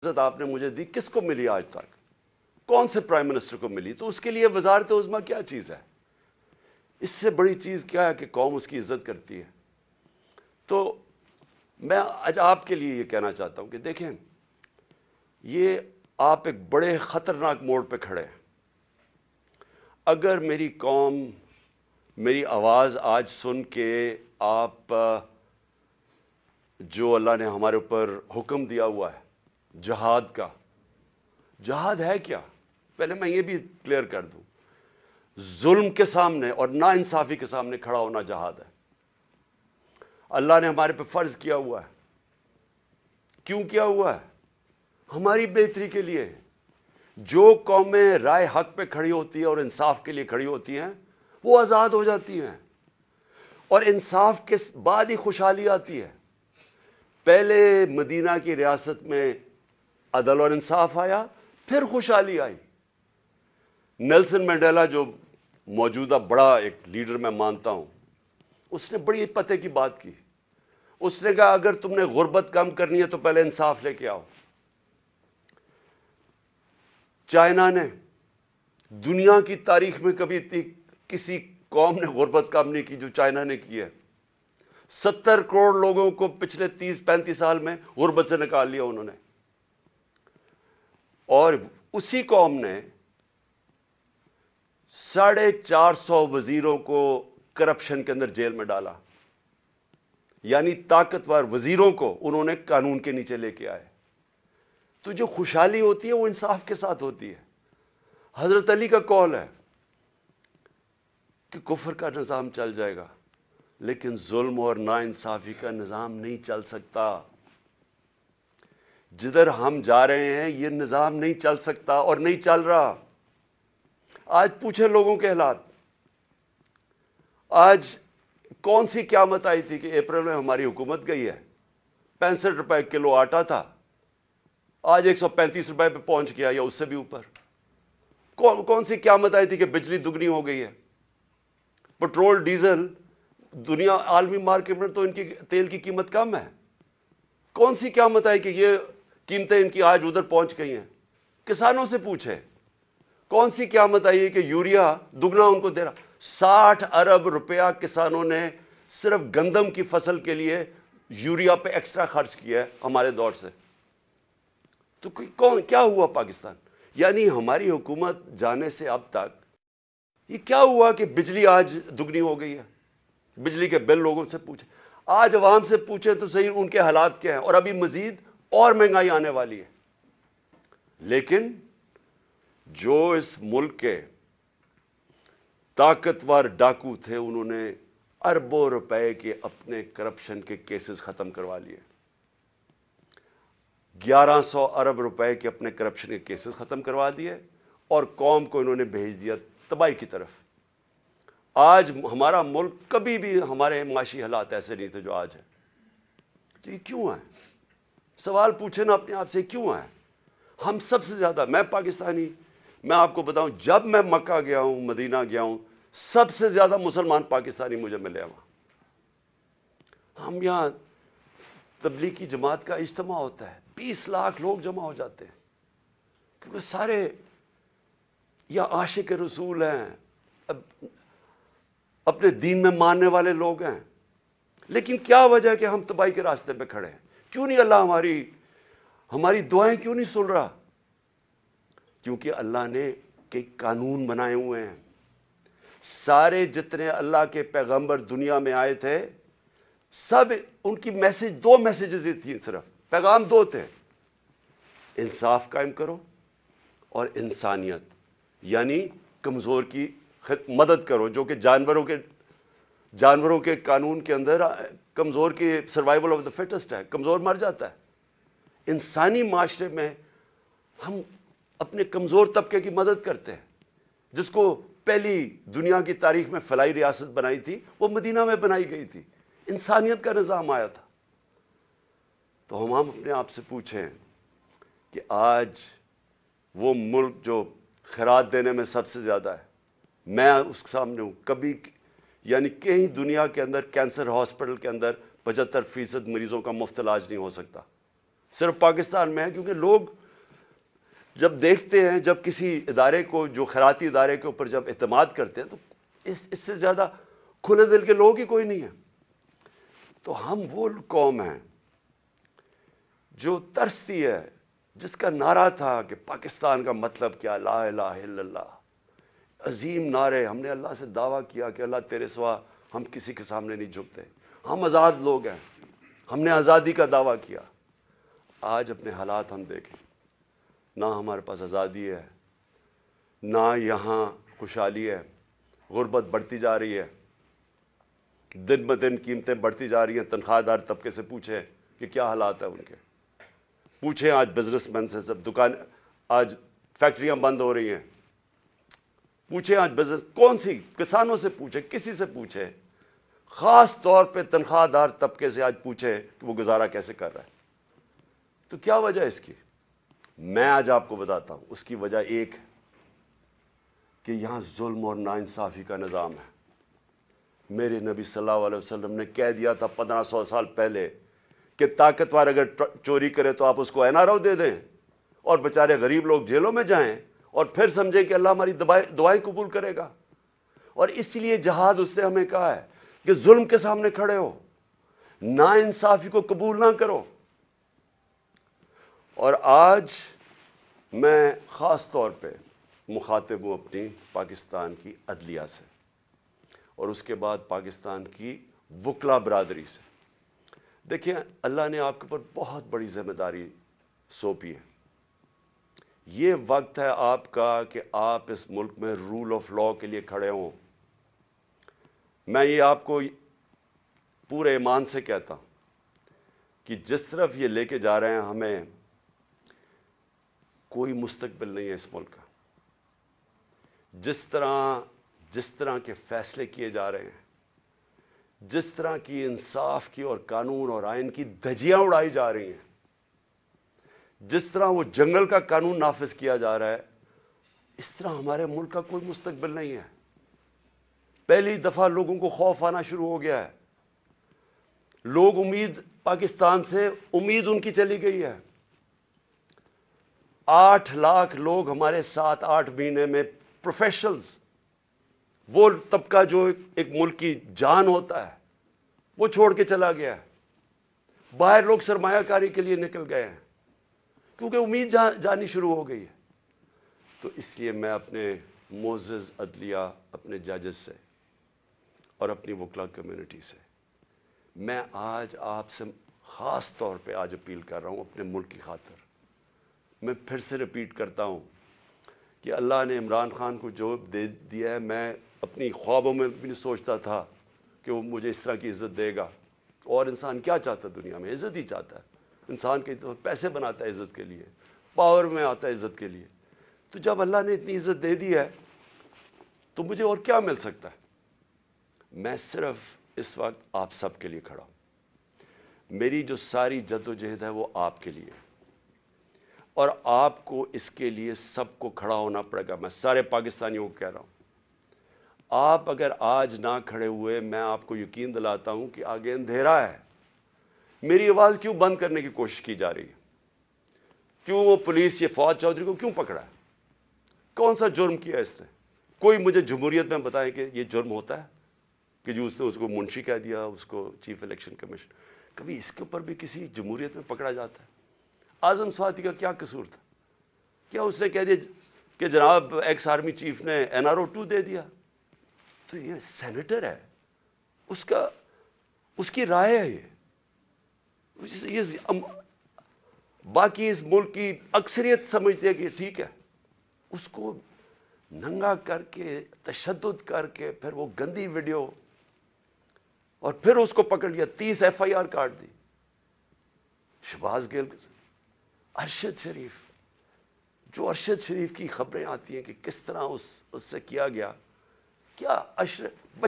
عزت آپ نے مجھے دی کس کو ملی آج تک؟ کون سے پرائم منسٹر کو ملی؟ تو اس کے لیے وزارت عظمیٰ کیا چیز ہے؟ اس سے بڑی چیز کیا ہے کہ قوم اس کی عزت کرتی ہے۔ تو میں آج آپ کے لیے یہ کہنا چاہتا ہوں کہ دیکھیں، یہ آپ ایک بڑے خطرناک موڑ پہ کھڑے ہیں۔ اگر میری قوم میری آواز آج سن کے آپ جو اللہ نے ہمارے اوپر حکم دیا ہوا ہے جہاد کا، جہاد ہے کیا؟ پہلے میں یہ بھی کلیئر کر دوں، ظلم کے سامنے اور ناانصافی کے سامنے کھڑا ہونا جہاد ہے۔ اللہ نے ہمارے پہ فرض کیا ہوا ہے۔ کیوں کیا ہوا ہے؟ ہماری بہتری کے لیے۔ جو قومیں رائے حق پہ کھڑی ہوتی ہیں اور انصاف کے لیے کھڑی ہوتی ہیں وہ آزاد ہو جاتی ہیں، اور انصاف کے بعد ہی خوشحالی آتی ہے۔ پہلے مدینہ کی ریاست میں عدل اور انصاف آیا، پھر خوشحالی آئی۔ نیلسن منڈیلا جو موجودہ بڑا ایک لیڈر میں مانتا ہوں، اس نے بڑی پتے کی بات کی۔ اس نے کہا اگر تم نے غربت کم کرنی ہے تو پہلے انصاف لے کے آؤ۔ چائنا نے دنیا کی تاریخ میں کبھی کسی قوم نے غربت کم نہیں کی جو چائنا نے کی ہے۔ 70 کروڑ لوگوں کو پچھلے 30-35 سال میں غربت سے نکال لیا انہوں نے، اور اسی قوم نے 450 وزیروں کو کرپشن کے اندر جیل میں ڈالا۔ یعنی طاقتور وزیروں کو انہوں نے قانون کے نیچے لے کے آئے۔ تو جو خوشحالی ہوتی ہے وہ انصاف کے ساتھ ہوتی ہے۔ حضرت علی کا قول ہے کہ کفر کا نظام چل جائے گا لیکن ظلم اور ناانصافی کا نظام نہیں چل سکتا۔ جدھر ہم جا رہے ہیں یہ نظام نہیں چل سکتا اور نہیں چل رہا۔ آج پوچھیں لوگوں کے حالات۔ آج کون سی قیامت آئی تھی کہ اپریل میں ہماری حکومت گئی ہے؟ 65 روپے کلو آٹا تھا، آج 135 روپے پہ پہنچ گیا یا اس سے بھی اوپر۔ کون سی قیامت آئی تھی کہ بجلی دگنی ہو گئی ہے؟ پٹرول ڈیزل دنیا عالمی مارکیٹ میں تو ان کی تیل کی قیمت کم ہے۔ کون سی قیامت آئی کہ یہ قیمتیں ان کی آج ادھر پہنچ گئی ہیں؟ کسانوں سے پوچھے کون سی قیامت آئی ہے کہ یوریا دگنا ان کو دے رہا؟ 60 ارب روپیہ کسانوں نے صرف گندم کی فصل کے لیے یوریا پہ ایکسٹرا خرچ کیا ہے ہمارے دور سے۔ تو کیا ہوا پاکستان؟ یعنی ہماری حکومت جانے سے اب تک یہ کیا ہوا کہ بجلی آج دگنی ہو گئی ہے؟ بجلی کے بل لوگوں سے پوچھیں، آج عوام سے پوچھیں تو صحیح ان کے حالات کیا ہیں، اور ابھی مزید اور مہنگائی آنے والی ہے۔ لیکن جو اس ملک کے طاقتور ڈاکو تھے انہوں نے اربوں روپے کے اپنے کرپشن کے کیسز ختم کروا لیے۔ 1100 ارب روپے کے اپنے کرپشن کے کیسز ختم کروا دیے اور قوم کو انہوں نے بھیج دیا تباہی کی طرف۔ آج ہمارا ملک، کبھی بھی ہمارے معاشی حالات ایسے نہیں تھے جو آج ہے۔ تو یہ کیوں ہے؟ سوال پوچھیں نا اپنے آپ سے، کیوں ہے؟ ہم سب سے زیادہ، میں پاکستانی، میں آپ کو بتاؤں جب میں مکہ گیا ہوں، مدینہ گیا ہوں، سب سے زیادہ مسلمان پاکستانی مجھے ملے وہاں۔ ہم یہاں تبلیغی جماعت کا اجتماع ہوتا ہے، 20 لاکھ لوگ جمع ہو جاتے ہیں، کیونکہ سارے یا عاشق رسول ہیں، اپنے دین میں ماننے والے لوگ ہیں۔ لیکن کیا وجہ ہے کہ ہم تباہی کے راستے پہ کھڑے ہیں؟ کیوں نہیں اللہ ہماری دعائیں کیوں نہیں سن رہا؟ کیونکہ اللہ نے کئی قانون بنائے ہوئے ہیں۔ سارے جتنے اللہ کے پیغمبر دنیا میں آئے تھے، سب ان کی دو میسیجز ہی تھیں، صرف پیغام دو تھے: انصاف قائم کرو اور انسانیت، یعنی کمزور کی مدد کرو، جو کہ جانوروں کے قانون کے اندر کمزور کی سروائیول آف دا فٹسٹ ہے، کمزور مر جاتا ہے۔ انسانی معاشرے میں ہم اپنے کمزور طبقے کی مدد کرتے ہیں۔ جس کو پہلی دنیا کی تاریخ میں فلاحی ریاست بنائی تھی وہ مدینہ میں بنائی گئی تھی، انسانیت کا نظام آیا تھا۔ تو ہم اپنے آپ سے پوچھیں کہ آج وہ ملک جو خیرات دینے میں سب سے زیادہ ہے، میں اس کے سامنے ہوں، کبھی یعنی کہیں دنیا کے اندر کینسر ہاسپٹل کے اندر 75% مریضوں کا مفت علاج نہیں ہو سکتا، صرف پاکستان میں ہے، کیونکہ لوگ جب دیکھتے ہیں، جب کسی ادارے کو، جو خیراتی ادارے کے اوپر جب اعتماد کرتے ہیں، تو اس سے زیادہ کھلے دل کے لوگ ہی کوئی نہیں ہے. تو ہم وہ قوم ہیں جو ترستی ہے، جس کا نعرہ تھا کہ پاکستان کا مطلب کیا، لا الہ الا اللہ، عظیم نعرے. ہم نے اللہ سے دعویٰ کیا کہ اللہ تیرے سوا ہم کسی کے سامنے نہیں جھکتے، ہم آزاد لوگ ہیں، ہم نے آزادی کا دعویٰ کیا. آج اپنے حالات ہم دیکھیں، نہ ہمارے پاس آزادی ہے، نہ یہاں خوشحالی ہے. غربت بڑھتی جا رہی ہے، دن بدن قیمتیں بڑھتی جا رہی ہیں. تنخواہ دار طبقے سے پوچھیں کہ کیا حالات ہیں ان کے. پوچھیں آج بزنس مین سے، سب دکان، آج فیکٹریاں بند ہو رہی ہیں. پوچھیں آج بزنس، کون سی، کسانوں سے پوچھیں، کسی سے پوچھیں، خاص طور پہ تنخواہ دار طبقے سے آج پوچھیں کہ وہ گزارا کیسے کر رہا ہے. تو کیا وجہ ہے اس کی؟ میں آج آپ کو بتاتا ہوں. اس کی وجہ ایک ہے کہ یہاں ظلم اور ناانصافی کا نظام ہے. میرے نبی صلی اللہ علیہ وسلم نے کہہ دیا تھا 1500 سال پہلے کہ طاقتور اگر چوری کرے تو آپ اس کو این آر او دے دیں، اور بیچارے غریب لوگ جیلوں میں جائیں، اور پھر سمجھیں کہ اللہ ہماری دعائیں قبول کرے گا. اور اس لیے جہاد اس نے ہمیں کہا ہے کہ ظلم کے سامنے کھڑے ہو، ناانصافی کو قبول نہ کرو. اور آج میں خاص طور پہ مخاطب ہوں اپنی پاکستان کی عدلیہ سے، اور اس کے بعد پاکستان کی وکلا برادری سے. دیکھیں، اللہ نے آپ کے اوپر بہت بڑی ذمہ داری سونپی ہے. یہ وقت ہے آپ کا کہ آپ اس ملک میں رول آف لا کے لیے کھڑے ہوں. میں یہ آپ کو پورے ایمان سے کہتا ہوں کہ جس طرف یہ لے کے جا رہے ہیں، ہمیں کوئی مستقبل نہیں ہے اس ملک کا. جس طرح کے فیصلے کیے جا رہے ہیں، جس طرح کی انصاف کی اور قانون اور آئین کی دھجیاں اڑائی جا رہی ہیں، جس طرح وہ جنگل کا قانون نافذ کیا جا رہا ہے، اس طرح ہمارے ملک کا کوئی مستقبل نہیں ہے. پہلی دفعہ لوگوں کو خوف آنا شروع ہو گیا ہے. لوگ پاکستان سے امید ان کی چلی گئی ہے. 8 لاکھ لوگ ہمارے ساتھ 8 مہینے میں پروفیشنلز، وہ طبقہ جو ایک ملک کی جان ہوتا ہے، وہ چھوڑ کے چلا گیا ہے. باہر لوگ سرمایہ کاری کے لیے نکل گئے ہیں، کیونکہ امید جانی شروع ہو گئی ہے. تو اس لیے میں اپنے معزز عدلیہ، اپنے ججز سے اور اپنی وکلا کمیونٹی سے، میں آج آپ سے خاص طور پہ آج اپیل کر رہا ہوں اپنے ملک کی خاطر. میں پھر سے ریپیٹ کرتا ہوں کہ اللہ نے عمران خان کو جو دے دیا ہے، میں اپنی خوابوں میں بھی نہیں سوچتا تھا کہ وہ مجھے اس طرح کی عزت دے گا. اور انسان کیا چاہتا ہے دنیا میں؟ عزت ہی چاہتا ہے. انسان کے تو پیسے بناتا ہے عزت کے لیے، پاور میں آتا ہے عزت کے لیے. تو جب اللہ نے اتنی عزت دے دی ہے تو مجھے اور کیا مل سکتا ہے؟ میں صرف اس وقت آپ سب کے لیے کھڑا ہوں. میری جو ساری جد و جہد ہے وہ آپ کے لیے، اور آپ کو اس کے لیے سب کو کھڑا ہونا پڑے گا. میں سارے پاکستانیوں کو کہہ رہا ہوں، آپ اگر آج نہ کھڑے ہوئے، میں آپ کو یقین دلاتا ہوں کہ آگے اندھیرا ہے. میری آواز کیوں بند کرنے کی کوشش کی جا رہی ہے؟ کیوں وہ پولیس یہ فواد چودھری کو کیوں پکڑا ہے؟ کون سا جرم کیا اس نے؟ کوئی مجھے جمہوریت میں بتائے کہ یہ جرم ہوتا ہے کہ جو اس نے اس کو منشی کہہ دیا، اس کو چیف الیکشن کمیشن. کبھی اس کے اوپر بھی کسی جمہوریت میں پکڑا جاتا ہے؟ اعظم سواتی کا کیا قصور تھا؟ کیا اس نے کہہ دیا کہ جناب ایکس آرمی چیف نے NRO 2 دے دیا؟ تو یہ سینیٹر ہے، اس کی رائے ہے. یہ باقی اس ملک کی اکثریت سمجھتی ہے کہ ٹھیک ہے. اس کو ننگا کر کے، تشدد کر کے، پھر وہ گندی ویڈیو، اور پھر اس کو پکڑ لیا، 30 FIR کاٹ دی. شہباز گل، ارشد شریف، جو ارشد شریف کی خبریں آتی ہیں کہ کس طرح اس سے کیا گیا، کیا